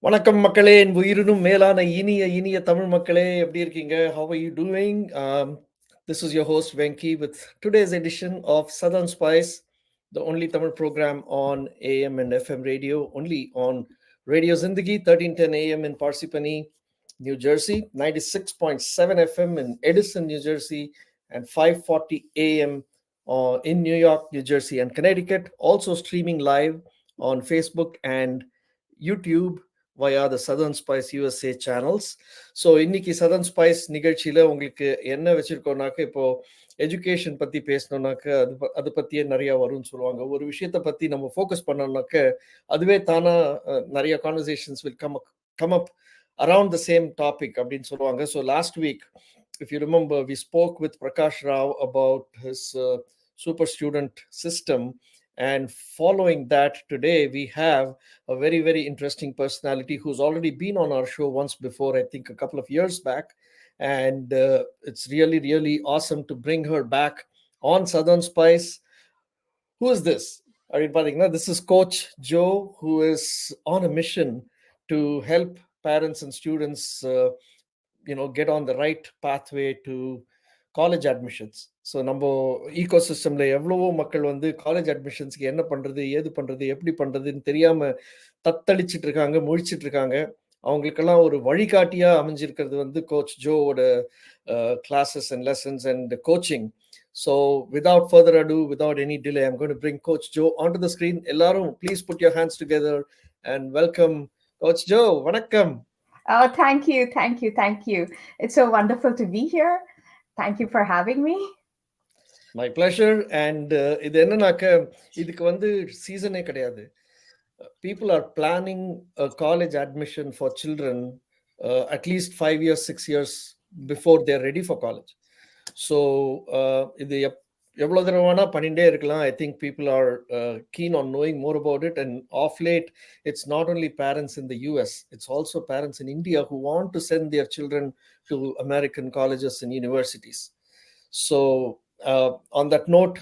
வணக்கம் மக்களே, என் உயிரினும் மேலான இனிய இனிய தமிழ் மக்களே, எப்படி இருக்கீங்க? How are you doing? This is your host Venky with today's edition of Southern Spice, the only Tamil program on AM and FM radio, only on Radio Zindagi, 1310 AM in Parsippany, New Jersey, 96.7 FM in Edison, New Jersey, and 540 AM in New York, New Jersey, and Connecticut. Also streaming live on Facebook and YouTube via the Southern Spice USA channels. So இன்னைக்கு southern spice நிகழ்ச்சியில் உங்களுக்கு என்ன வச்சுருக்கோம்னாக்க, இப்போது education பற்றி பேசணுன்னாக்க அது பற்றியே நிறையா வரும்னு சொல்லுவாங்க. ஒரு விஷயத்தை பற்றி நம்ம ஃபோக்கஸ் பண்ணோம்னாக்க அதுவே தானாக நிறைய conversations will come up around the same topic அப்படின்னு சொல்லுவாங்க. So last week, if you remember, we spoke with Prakash Rao about his super student system. And following that, today we have a very, very interesting personality who's already been on our show once before, I think a couple of years back. And it's really, really awesome to bring her back on Southern Spice. Who is this? This is Coach Joe, who is on a mission to help parents and students, get on the right pathway to college admissions. So நம்ம ego சிஸ்டமில் எவ்வளவோ மக்கள் வந்து college அட்மிஷன்ஸ்க்கு என்ன பண்ணுறது, ஏது பண்ணுறது, எப்படி பண்ணுறதுன்னு தெரியாமல் தத்தளிச்சிட்டு இருக்காங்க, முழிச்சிட்டு இருக்காங்க. அவங்களுக்கெல்லாம் ஒரு வழிகாட்டியாக அமைஞ்சிருக்கிறது வந்து கோச் ஜோவோட classes and lessons and coaching. So without further ado, without any delay, I'm going to bring Coach Joe onto the screen. எல்லாரும் please put your hands together and welcome Coach Joe. வணக்கம். Oh, thank you. It's so wonderful to be here. Thank you for having me. My pleasure. And இது என்னன்னாக்க, இதுக்கு வந்து சீசனே கிடையாது. People are planning a college admission for children at least 5 years, 6 years before they're ready for college. So இது எவ்வளோ தடவைனா பண்ணிகிட்டே இருக்கலாம். I think people are keen on knowing more about it. And of late, it's not only parents in the US, it's also parents in India who want to send their children to American colleges and universities. So on that note,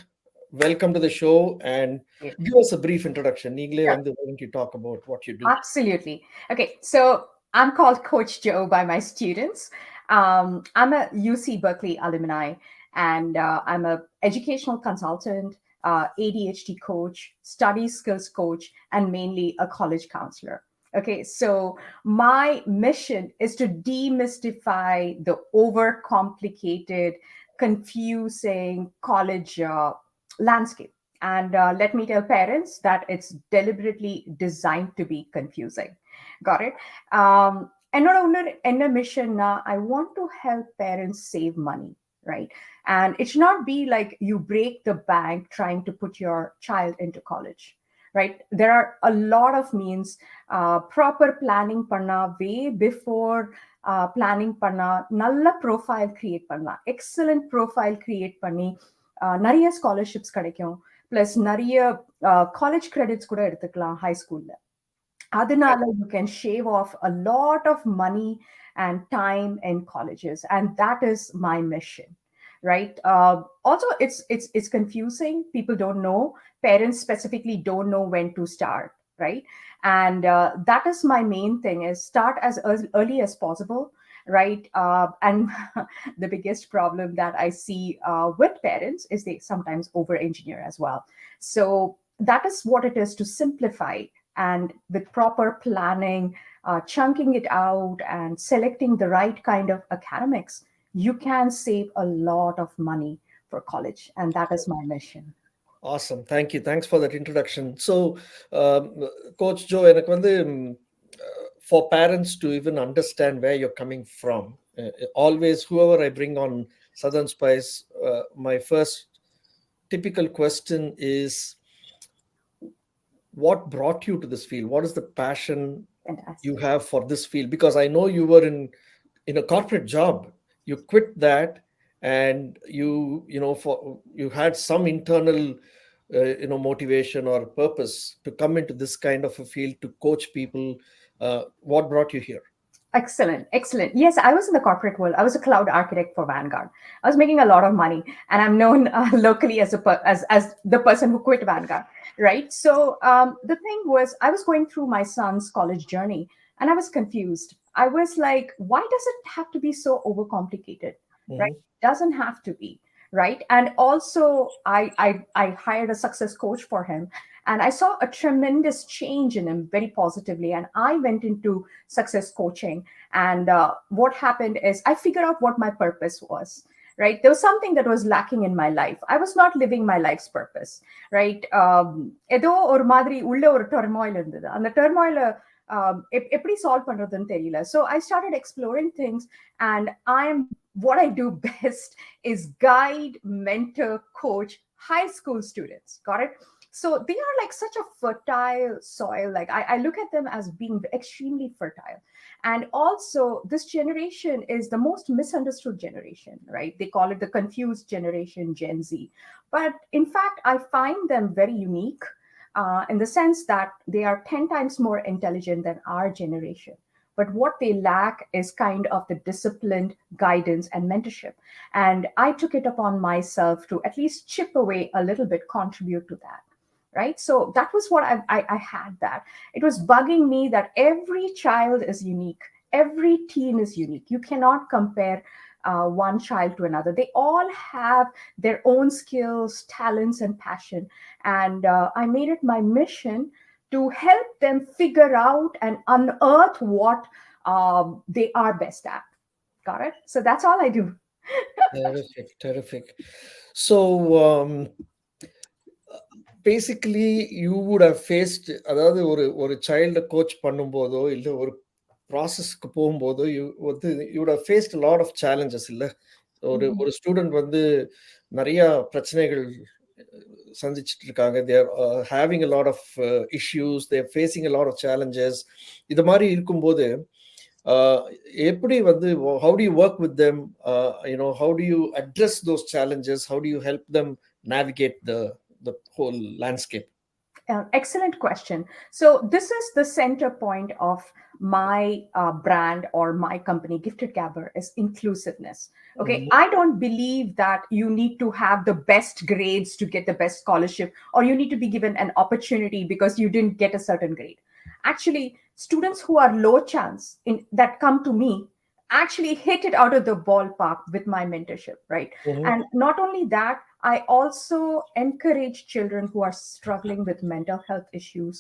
welcome to the show and give us a brief introduction. Neegle, why don't you talk about what you do? Absolutely. Okay, so I'm called Coach Joe by my students. I'm a UC Berkeley alumni, and I'm an educational consultant, ADHD coach, study skills coach, and mainly a college counselor. Okay, so my mission is to demystify the overcomplicated, confusing college landscape. And let me tell parents that it's deliberately designed to be confusing. Got it? And not only in a mission, I want to help parents save money, right? And it should not be like you break the bank trying to put your child into college. Right? There are a lot of means. Proper planning panna, way before planning panna, nalla profile create panna, excellent profile create panni, nariya scholarships kadaikum, plus nariya college credits kuda eduthikalam high school la. Adinala you can shave off a lot of money and time in colleges, and that is my mission. Right. Also, it's confusing. People don't know. Parents specifically don't know when to start. Right. And that is my main thing, is start as early as possible. Right. And the biggest problem that I see with parents is they sometimes over-engineer as well. So that is what it is, to simplify, and with proper planning, chunking it out and selecting the right kind of academics, you can save a lot of money for college. And that is my mission. Awesome. Thank you. Thanks for that introduction. So, Coach Joe, for parents to even understand where you're coming from, always, whoever I bring on Southern Spice, my first typical question is, what brought you to this field? What is the passion you have for this field? Because I know you were in a corporate job. You quit that, and you had some internal motivation or purpose to come into this kind of a field to coach people. What brought you here? Excellent. Yes, I was in the corporate world. I was a cloud architect for Vanguard. I was making a lot of money, and I'm known locally as the person who quit Vanguard. Right. So the thing was, I was going through my son's college journey, And I was confused. I was like, why does it have to be so overcomplicated? Right? Mhm. Doesn't have to be. Right. And also, I hired a success coach for him. And I saw a tremendous change in him very positively. And I went into success coaching. And what happened is I figured out what my purpose was. Right. There was something that was lacking in my life. I was not living my life's purpose. Right. ஏதோ ஒரு மாதிரி உள்ள ஒரு turmoil இருந்தது. அந்த டர்மாயில எப்படி solve பண்றதுன்னு தெரியல. So I started exploring things, and what I do best is guide, mentor, coach high school students. Got it? So they are like such a fertile soil. Like I look at them as being extremely fertile. And also, this generation is the most misunderstood generation, right? They call it the confused generation, Gen Z. But in fact, I find them very unique, in the sense that they are 10 times more intelligent than our generation. But what they lack is kind of the disciplined guidance and mentorship. And I took it upon myself to at least chip away a little bit, contribute to that. Right. So that was what I had that. It was bugging me that every child is unique. Every teen is unique. You cannot compare one child to another. They all have their own skills, talents, and passion. And I made it my mission to help them figure out and unearth what they are best at. Got it? So that's all I do. Terrific, terrific. So, basically you would have faced, அதாவது ஒரு ஒரு சைல்டை coach பண்ணும்போதோ இல்லை ஒரு ப்ராசஸ்க்கு போகும்போதோ you would have faced lot of challenges இல்லை? ஒரு Mhm. ஒரு ஸ்டூடெண்ட் வந்து நிறையா பிரச்சனைகள் சந்திச்சுட்டு இருக்காங்க. They're having a lot of issues, they're facing a lot of challenges. இது மாதிரி இருக்கும்போது எப்படி வந்து how do you work with them, how do you address those challenges, how do you help them navigate the whole landscape? Excellent question. So this is the center point of my brand or my company, Gifted Gabber, is inclusiveness. Okay, Mhm. I don't believe that you need to have the best grades to get the best scholarship, or you need to be given an opportunity because you didn't get a certain grade. Actually, students who are low chance in that come to me actually hit it out of the ballpark with my mentorship, right? Mhm. And not only that, I also encourage children who are struggling with mental health issues,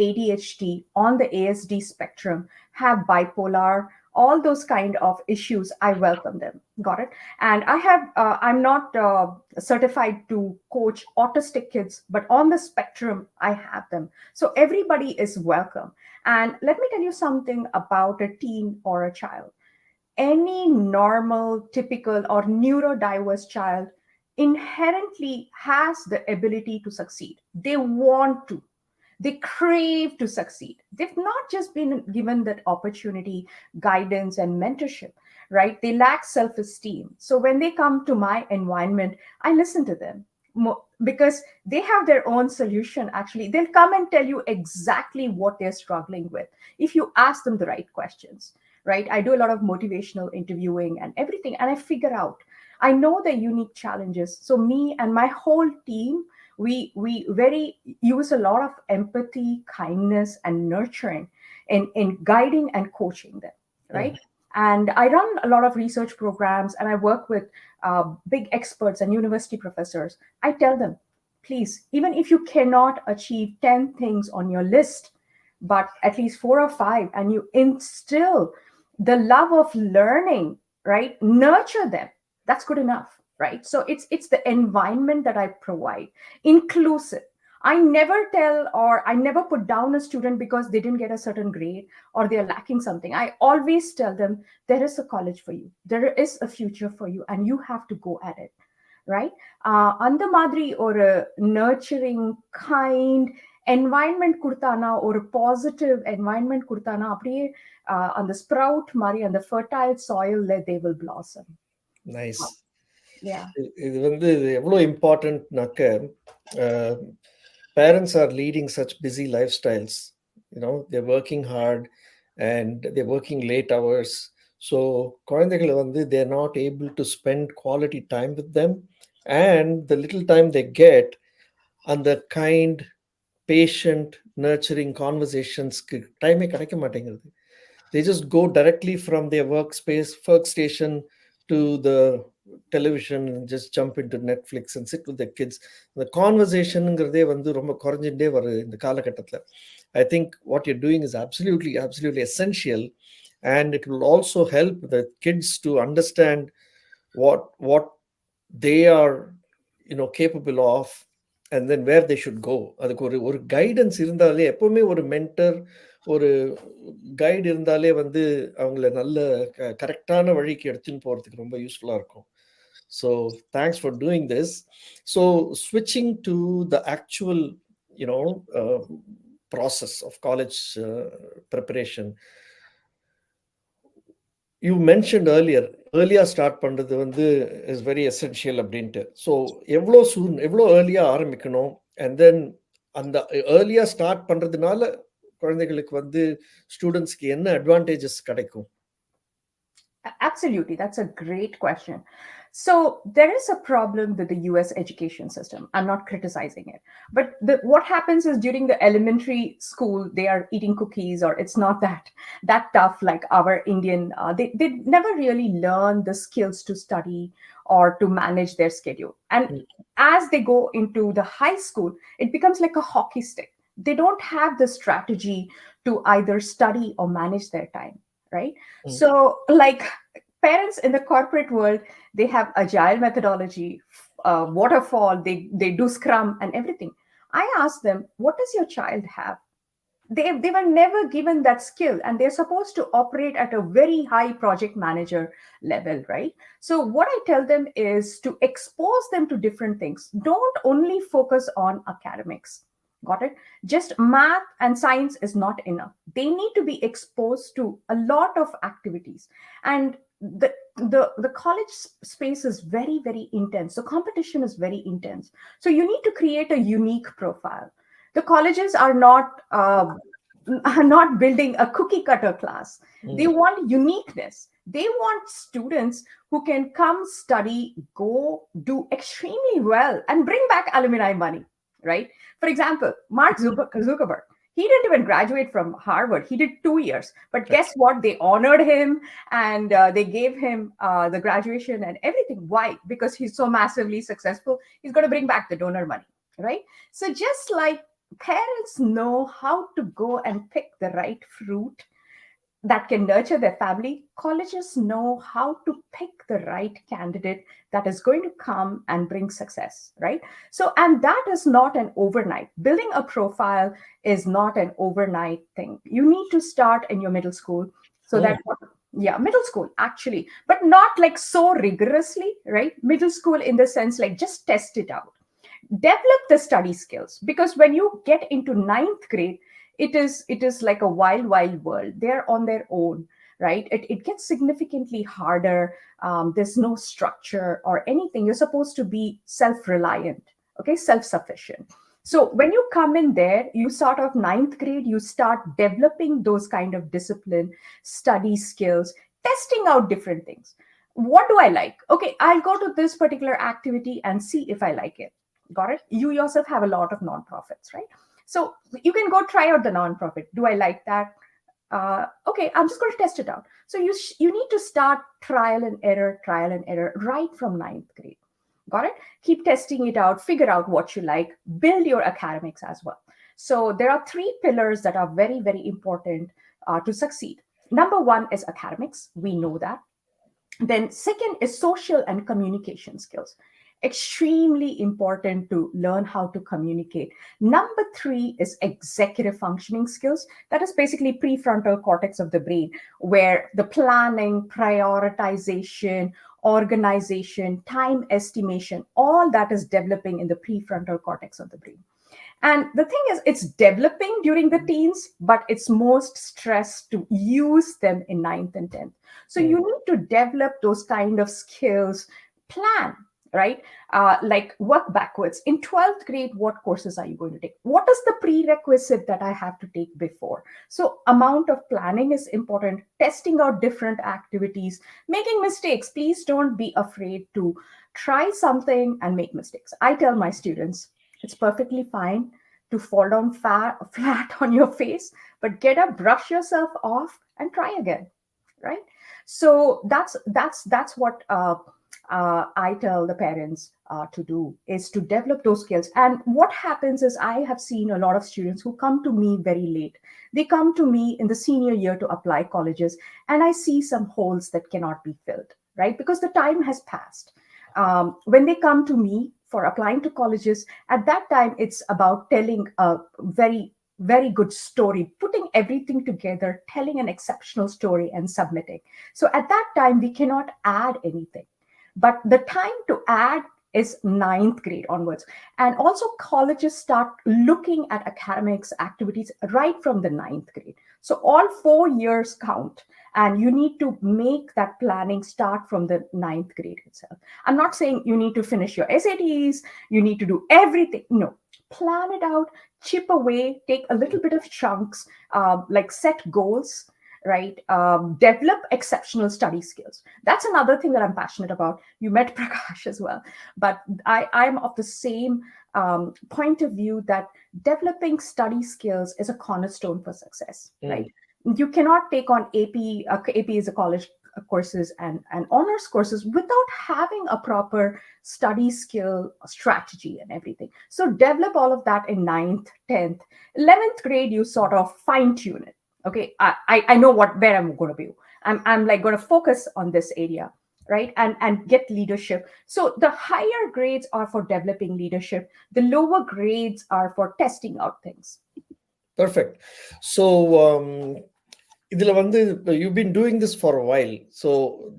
ADHD, on the ASD spectrum, have bipolar, all those kind of issues. I welcome them. Got it? And I'm not certified to coach autistic kids, but on the spectrum, I have them. So everybody is welcome. And let me tell you something about a teen or a child. Any normal, typical, or neurodiverse child inherently has the ability to succeed. They want to, they crave to succeed. They've not just been given that opportunity, guidance, and mentorship, right? They lack self esteem. So when they come to my environment, I listen to them because they have their own solution. Actually, they'll come and tell you exactly what they're struggling with if you ask them the right questions, right? I do a lot of motivational interviewing and everything, and I figure out. I know the unique challenges. So me and my whole team, we very use a lot of empathy, kindness, and nurturing in guiding and coaching them, Mhm. right? And I run a lot of research programs, and I work with big experts and university professors. I tell them, please, even if you cannot achieve 10 things on your list, but at least 4 or 5, and you instill the love of learning, right? Nurture them. That's good enough, right? So it's the environment that I provide, inclusive. I never tell or I never put down a student because they didn't get a certain grade or they're lacking something. I always tell them there is a college for you, there is a future for you, and you have to go at it, right? அந்த மாதிரி ஒரு nurturing kind environment கொடுத்தானா, ஒரு positive environment கொடுத்தானா, அப்படியே அந்த sprout மாதிரி அந்த fertile soil they will blossom. Nice. Yeah. இது வந்து எவ்வளோ இம்பார்ட்டன்ட்னாக்க, parents are leading such busy lifestyles. They're working hard and they're working late hours. So குழந்தைகளை வந்து they're not able to spend quality time with them. And the little time they get, அந்த kind, patient, nurturing கான்வர்சேஷன்ஸ்க்கு டைமே கிடைக்க மாட்டேங்கிறது. They just go directly from their workstation to the television and just jump into Netflix and sit with their kids. The conversationங்கிறதே வந்து ரொம்ப குறைஞ்சிட்டே வருது இந்த காலகட்டத்துல. I think what you're doing is absolutely essential, and it will also help the kids to understand what they are, capable of, and then where they should go. அதுக்கு ஒரு guidance இருந்தாலே, எப்பவுமே ஒரு மென்டர், ஒரு கைடு இருந்தாலே வந்து அவங்கள நல்ல கரெக்டான வழிக்கு எடுத்துன்னு போறதுக்கு ரொம்ப யூஸ்ஃபுல்லா இருக்கும். So thanks for doing this. So switching to the actual, you know uh, process of college preparation, you mentioned earlier start பண்றது வந்து is very essential அப்படின்ட்டு. ஸோ எவ்வளோ ஏர்லியா ஆரம்பிக்கணும், and then அந்த ஏர்லியா ஸ்டார்ட் பண்றதுனால குழந்தைகளுக்கு வந்து ஸ்டூடெண்ட்ஸ்க்கு என்ன அட்வான்டேஜஸ் கிடைக்கும்? Absolutely. That's a great question. So there is a problem with the US education system. I'm not criticizing it. But what happens is during the elementary school, they are eating cookies, or it's not that tough like our Indian. They never really learn the skills to study or to manage their schedule. And as they go into the high school, it becomes like a hockey stick. They don't have the strategy to either study or manage their time, right? So, like parents in the corporate world, they have agile methodology, waterfall, they do scrum and everything. I ask them, what does your child have? They were never given that skill, and they're supposed to operate at a very high project manager level, right? So what I tell them is to expose them to different things. Don't only focus on academics. Got it? Just math and science is not enough. They need to be exposed to a lot of activities. And the college space is very intense. The competition is very intense. So you need to create a unique profile. The colleges are not building a cookie cutter class. They want uniqueness. They want students who can come study, go do extremely well, and bring back alumni money, right? For example, Mark Zuckerberg, he didn't even graduate from Harvard. He did 2 years. But guess what? They honored him, and they gave him the graduation and everything. Why? Because he's so massively successful. He's going to bring back the donor money, right? So just like parents know how to go and pick the right fruit that can nurture their family, colleges know how to pick the right candidate that is going to come and bring success, right? So, and that is not an overnight. Building a profile is not an overnight thing. You need to start in your middle school so that, yeah, middle school actually, but not like so rigorously, right? Middle school in the sense like just test it out. Develop the study skills, because when you get into ninth grade, it is like a wild world. They're on their own, right? It gets significantly harder. There's no structure or anything. You're supposed to be self-reliant, okay, self-sufficient. So when you come in there, you sort of ninth grade, you start developing those kind of discipline, study skills, testing out different things. What do I like? Okay, I'll go to this particular activity and see if I like it. Got it? You yourself have a lot of nonprofits, right? So you can go try out the nonprofit. Do I like that? Okay, I'm just going to test it out. So you need to start trial and error right from ninth grade. Got it? Keep testing it out, figure out what you like, build your academics as well. So there are 3 pillars that are very important to succeed. Number 1 is academics. We know that. Then second is social and communication skills. Extremely important to learn how to communicate. Number 3 is executive functioning skills. That is basically prefrontal cortex of the brain, where the planning, prioritization, organization, time estimation, all that is developing in the prefrontal cortex of the brain. And the thing is, it's developing during the teens, but it's most stressed to use them in 9th and 10th. So you need to develop those kind of skills, plan, right? Like work backwards. In 12th grade, what courses are you going to take? What is the prerequisite that I have to take before? So amount of planning is important, testing out different activities, making mistakes. Please don't be afraid to try something and make mistakes. I tell my students, it's perfectly fine to fall down flat on your face, but get up, brush yourself off, and try again, right? So that's what I tell the parents to do, is to develop those skills. And what happens is, I have seen a lot of students who come to me very late. They come to me in the senior year to apply colleges, and I see some holes that cannot be filled, right? Because the time has passed. When they come to me for applying to colleges, at that time it's about telling a very good story, putting everything together, telling an exceptional story and submitting. So at that time, we cannot add anything. But the time to add is ninth grade onwards. And also, colleges start looking at academics activities right from the ninth grade. So all 4 years count. And you need to make that planning start from the ninth grade itself. I'm not saying you need to finish your SATs, you need to do everything. No, plan it out, chip away, take a little bit of chunks, like set goals, right? Develop exceptional study skills. That's another thing that I'm passionate about. You met Prakash as well, but I'm of the same point of view that developing study skills is a cornerstone for success, right? You cannot take on AP is a college courses and honors courses without having a proper study skill strategy and everything. So develop all of that in ninth, 10th, 11th grade. You sort of fine tune it. Okay, I know where I'm going to be. I'm like going to focus on this area, right? And get leadership. So the higher grades are for developing leadership. The lower grades are for testing out things. Perfect. So இதுல வந்து you've been doing this for a while. So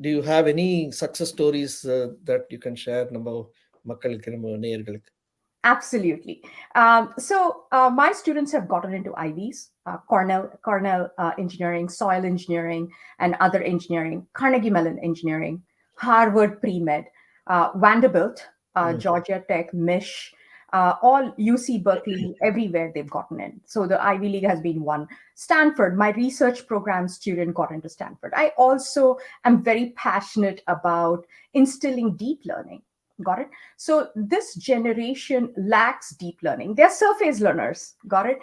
do you have any success stories that you can share நம்ம மக்களுக்கு, நம்ம நேயர்களுக்கு? Absolutely. So my students have gotten into IVs, Cornell Engineering, Soil Engineering, and other engineering, Carnegie Mellon Engineering, Harvard Pre-Med, Vanderbilt, Georgia Tech, Mish, all UC Berkeley, everywhere they've gotten in. So the Ivy League has been one. Stanford, my research program student got into Stanford. I also am very passionate about instilling deep learning. Got it? So this generation lacks deep learning. They're surface learners. Got it?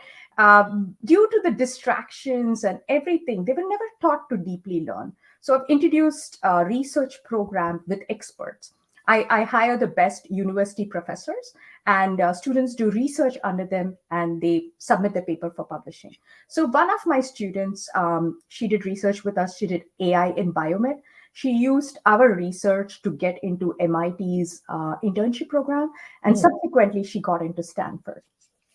Due to the distractions and everything, they were never taught to deeply learn. So I've introduced a research program with experts. I hire the best university professors, and students do research under them, and they submit the paper for publishing. So one of my students, she did research with us. She did AI in biomed. She used our research to get into MIT's internship program, and subsequently she got into Stanford.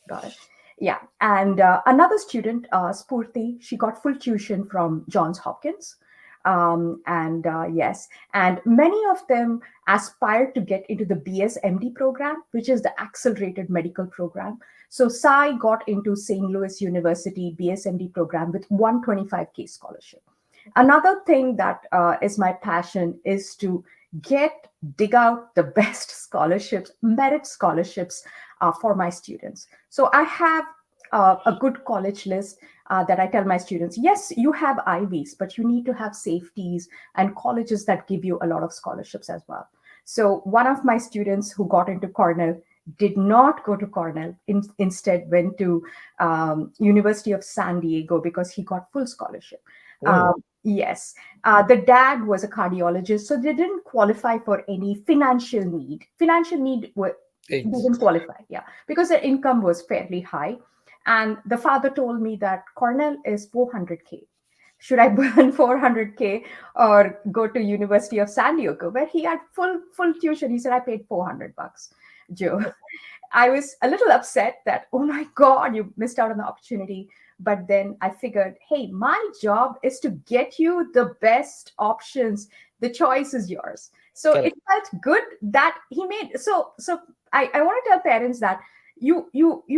Got it? Yeah. And another student, Spurti, she got full tuition from Johns Hopkins. Yes, and many of them aspired to get into the BSMD program, which is the accelerated medical program. So Sai got into St. Louis University BSMD program with 125K scholarship. Another thing that is my passion is to dig out the best scholarships, merit scholarships for my students. So I have a good college list that I tell my students, yes, you have Ivies, but you need to have safeties and colleges that give you a lot of scholarships as well. So one of my students who got into Cornell did not go to Cornell, instead went to University of San Diego because he got full scholarship. Yes. The dad was a cardiologist, so they didn't qualify for any financial need. Financial need didn't qualify, yeah, because their income was fairly high. And the father told me that Cornell is 400K. Should I burn 400K or go to University of San Diego, where he had full tuition? He said, I paid $400, Joe. I was a little upset that, oh my God, you missed out on the opportunity. But then I figured, hey, my job is to get you the best options. The choice is yours. So it felt good that he made. So I want to tell parents that you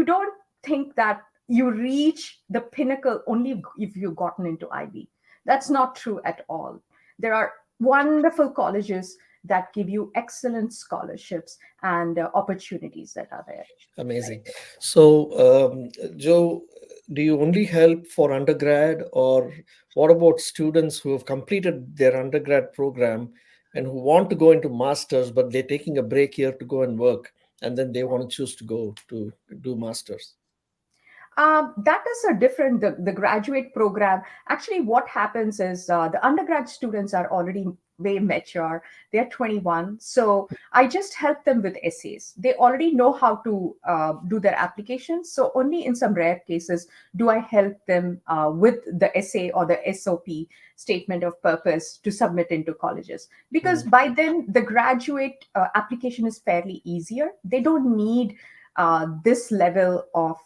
don't think that you reach the pinnacle only if you've gotten into IB. That's not true at all. There are wonderful colleges that give you excellent scholarships and opportunities that are there. Amazing. So, Joe, do you only help for undergrad, or what about students who have completed their undergrad program and who want to go into masters, but they're taking a break here to go and work, and then they want to choose to go to do masters? That is a different, the graduate program. Actually, what happens is the undergrad students are already way mature. They're 21. So I just help them with essays. They already know how to do their applications. So only in some rare cases do I help them with the essay or the SOP, statement of purpose, to submit into colleges. Because Mm. by then, the graduate application is fairly easier. They don't need this level of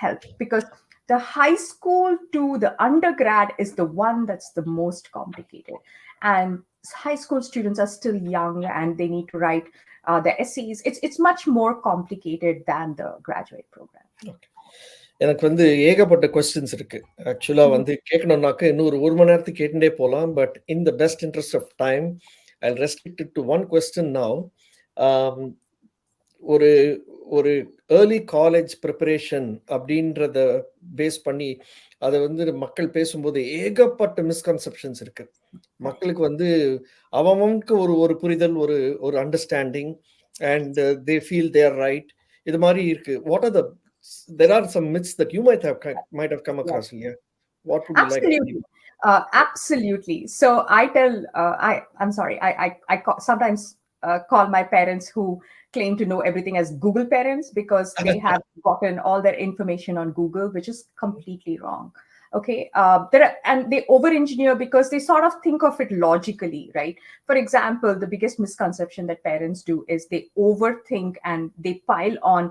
help, because the high school to the undergrad is the one that's the most complicated. And high school students are still young and they need to write the essays. It's much more complicated than the graduate program. Okay. எனக்கு வந்து ஏகப்பட்ட questions இருக்கு. ஆக்சுவலா Mhm. வந்து கேட்கணும்னாக்க இன்னும் ஒரு 1 மணி நேரத்துக்கு கேட்டுட்டே போலாம். But in the best interest of time, I will restrict it to one question now. ஆம், ஒரு ஒரு ஏர்லி காலேஜ் ப்ரிப்பரேஷன் அப்படின்றத பேஸ் பண்ணி அதை வந்து மக்கள் பேசும்போது ஏகப்பட்ட மிஸ்கன்செப்ஷன்ஸ் இருக்கு. Right. மக்களுக்கு வந்து அவங்களுக்கு ஒரு ஒரு புரிதல், ஒரு ஒரு understanding, and they feel they are right. இது மாதிரி இருக்கு. What are the there are some myths that you might have come Yeah. across, yeah? What would you like to leave? Absolutely. Absolutely. So I tell, I'm sorry, sometimes call my parents who claim to know everything as Google parents, because they have gotten all their information on Google, which is completely wrong. Okay. And they over engineer because they sort of think of it logically, right? For example, the biggest misconception that parents do is they overthink and they pile on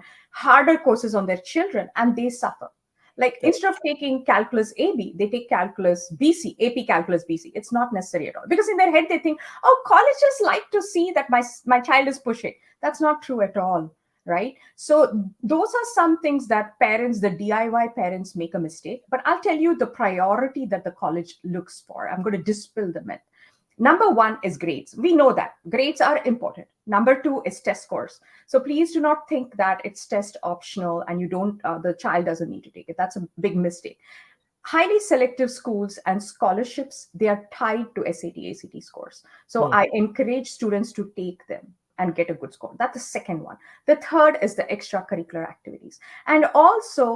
harder courses on their children and they suffer. Like Correct. instead of taking calculus AB, they take calculus BC, AP calculus BC. It's not necessary at all, because in their head they think, oh, colleges like to see that my child is pushing. That's not true at all, right? So those are some things that parents, the DIY parents, make a mistake. But I'll tell you the priority that the college looks for. I'm going to dispel the myth. Number one is grades. We know that grades are important. Number two is test scores. So please do not think that it's test optional and the child doesn't need to take it. That's a big mistake. Highly selective schools and scholarships, they are tied to SAT, ACT scores. So Hmm. I encourage students to take them and get a good score. That's the second one. The third is the extracurricular activities. And also,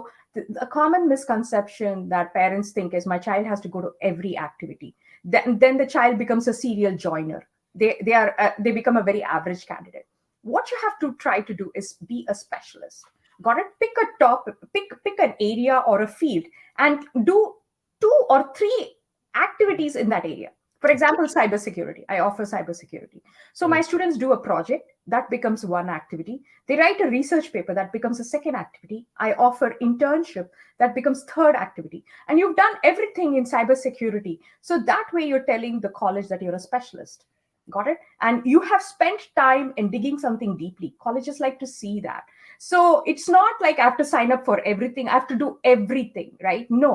a common misconception that parents think is my child has to go to every activity. Then the child becomes a serial joiner. They become a very average candidate. What you have to try to do is be a specialist. Got it? Pick an area or a field and do 2 or 3 activities in that area. For example, cybersecurity. I offer cybersecurity. So my Hmm. students do a project that becomes one activity. They write a research paper that becomes a second activity. I offer internship that becomes third activity. And you've done everything in cybersecurity. So that way you're telling the college that you're a specialist. Got it? And you have spent time in digging something deeply. Colleges like to see that. So it's not like I have to sign up for everything. I have to do everything, right? No,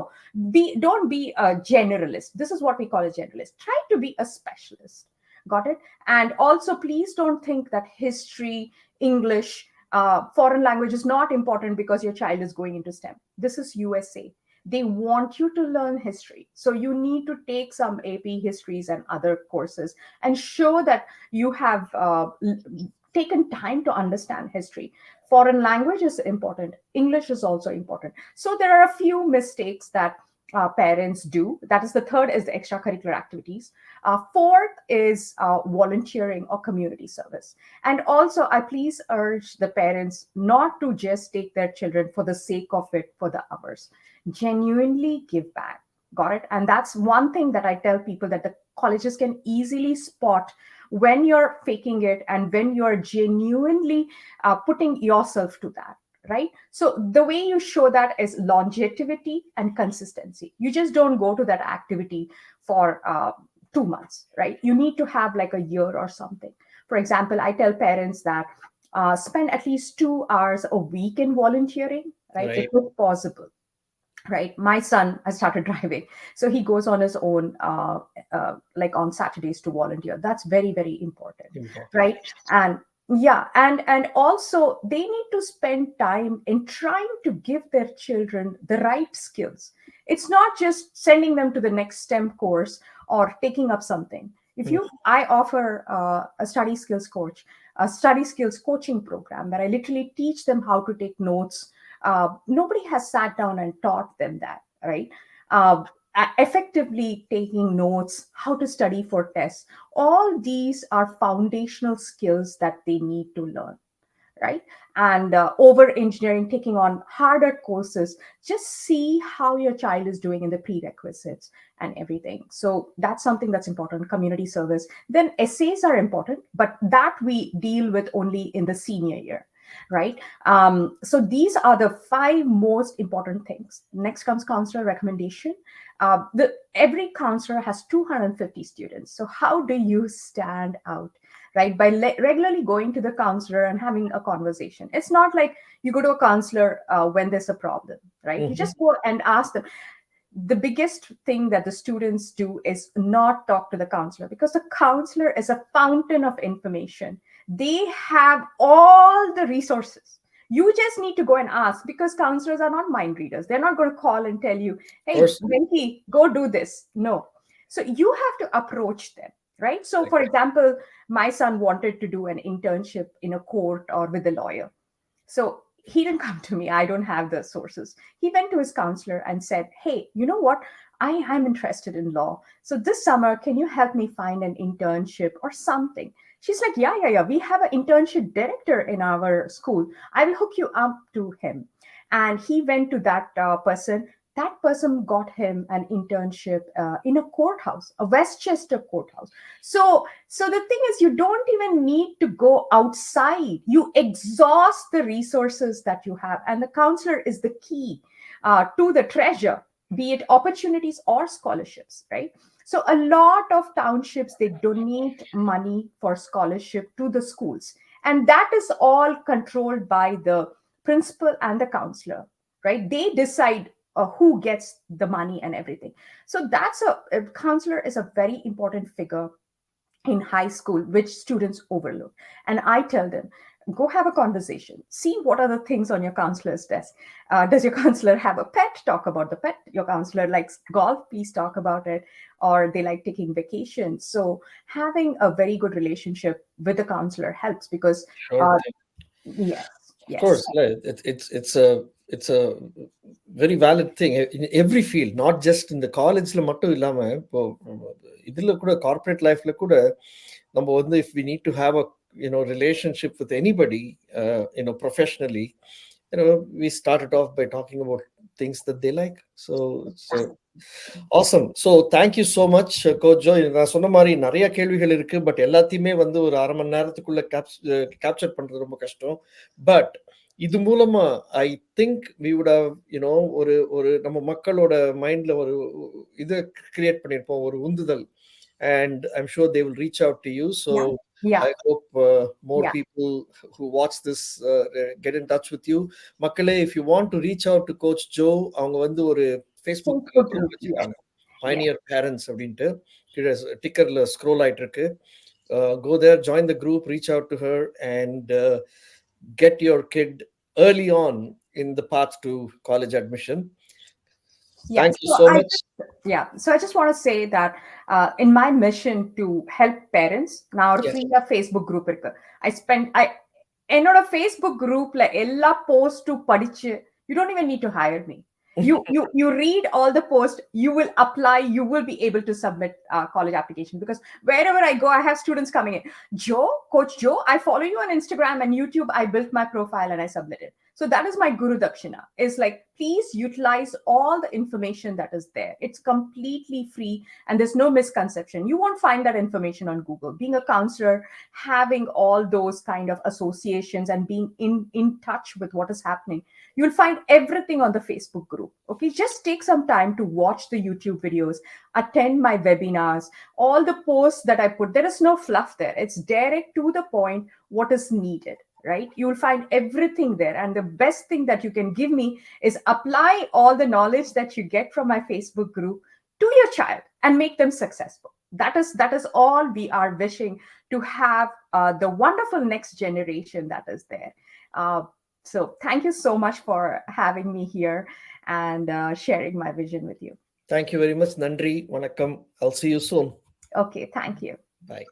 don't be a generalist. This is what we call a generalist. Try to be a specialist. Got it? And also, please don't think that history, English, foreign language is not important because your child is going into STEM. This is USA. They want you to learn history. So you need to take some AP histories and other courses and show that you have taken time to understand history. Foreign language is important. English is also important. So there are a few mistakes that parents do. That is the third is the extracurricular activities. Fourth is volunteering or community service. And also, I please urge the parents not to just take their children for the sake of it for the hours. Genuinely give back. Got it? And that's one thing that I tell people, that the colleges can easily spot when you're faking it and when you're genuinely putting yourself to that, right? So the way you show that is longevity and consistency. You just don't go to that activity for 2 months, right? You need to have like a year or something. For example, I tell parents that spend at least 2 hours a week in volunteering, right? It Right. was possible. Right, my son has started driving, so he goes on his own like on Saturdays to volunteer. That's very, very important, Important. right? And yeah, and also they need to spend time in trying to give their children the right skills. It's not just sending them to the next STEM course or taking up something. If Hmm. you I offer a study skills coaching program where I literally teach them how to take notes Nobody has sat down and taught them that, right? uh, Effectively taking notes, how to study for tests, all these are foundational skills that they need to learn, right? And over engineering, taking on harder courses, just see how your child is doing in the prerequisites and everything. So that's something that's important. Community service, then essays are important, but that we deal with only in the senior year, right? So these are the five most important things. Next comes counselor recommendation. Every counselor has 250 students, so how do you stand out, right? By regularly going to the counselor and having a conversation. It's not like you go to a counselor when there's a problem, right? You Mhm. just go and ask them. The biggest thing that the students do is not talk to the counselor, because the counselor is a fountain of information. They have all the resources. You just need to go and ask, because counselors are not mind readers. They're not going to call and tell you, Of hey, course. Venky, go do this. No. So you have to approach them, right? So, Right. for example, my son wanted to do an internship in a court or with a lawyer. So he didn't come to me. I don't have the sources. He went to his counselor and said, hey, you know what? I'm interested in law. So this summer, can you help me find an internship or something? She's like, yeah, yeah, yeah. We have an internship director in our school. I will hook you up to him. And he went to that person. That person got him an internship in a courthouse, a Westchester courthouse. So the thing is, you don't even need to go outside. You exhaust the resources that you have, and the counselor is the key to the treasure, be it opportunities or scholarships, right? So a lot of townships, they donate money for scholarship to the schools, and that is all controlled by the principal and the counselor, right? They decide who gets the money and everything. So that's a counselor is a very important figure in high school, which students overlook. And I tell them, go have a conversation, see what are the things on your counselor's desk. Does your counselor have a pet? Talk about the pet. Your counselor likes golf? Please talk about it. Or they like taking vacations. So having a very good relationship with the counselor helps, because Sure uh, thing. yes, Of yes, course, it's a very valid thing in every field, not just in the காலேஜ்ல மட்டும் இல்லாம இப்போ இதுல கூட corporate லைஃப்ல கூட நம்ம வந்து if we need to have a relationship with anybody professionally, we started off by talking about things that they like. So it's awesome. So thank you so much, Coach Joy. நான் சொன்ன மாதிரி நிறைய கேள்விகள் இருக்கு, பட் எல்லாத்தையுமே வந்து ஒரு அரை மணி நேரத்துக்குள்ள கேப்சர் பண்றது ரொம்ப கஷ்டம். பட் இது மூலமா I think we would have ஒரு ஒரு நம்ம மக்களோட மைண்ட்ல ஒரு இது கிரியேட் பண்ணியிருப்போம், ஒரு உந்துதல். And I'm sure they will reach out to you. So yeah, yeah, I hope more yeah. people who watch this get in touch with you. Makale, if you want to reach out to Coach Joe, அவங்க வந்து ஒரு Facebook Facebook group group, yes, வச்சிருக்காங்க, yes. Pioneer Parents அப்படின்ட்டு. கீழே டிக்கர்ல scroll ஆயிட்டு இருக்கு. Go there, join the group, reach out to her, and get your kid early on in the path to college admission. Yeah, Thank you so much. so I just want to say that in my mission to help parents, now a Yes. free Facebook group irukku. I என்னோட Facebook groupல எல்லா post படிச்சு, you don't even need to hire me. You read all the posts, you will apply, you will be able to submit college application, because wherever I go, I have students coming in. Joe, Coach Joe, I follow you on Instagram and YouTube. I built my profile and I submitted. So that is my Guru Dakshina. Is like, please utilize all the information that is there. It's completely free and there's no misconception. You won't find that information on Google. Being a counselor, having all those kind of associations and being in touch with what is happening, you'll find everything on the Facebook group. Okay, just take some time to watch the YouTube videos, attend my webinars, all the posts that I put. There is no fluff there. It's direct to the point, what is needed, right? You'll find everything there. And the best thing that you can give me is apply all the knowledge that you get from my Facebook group to your child and make them successful. That is all we are wishing to have, the wonderful next generation that is there. So thank you so much for having me here and sharing my vision with you. Thank you very much. Nandri, vanakkam. I'll see you soon. Okay, thank you. Bye.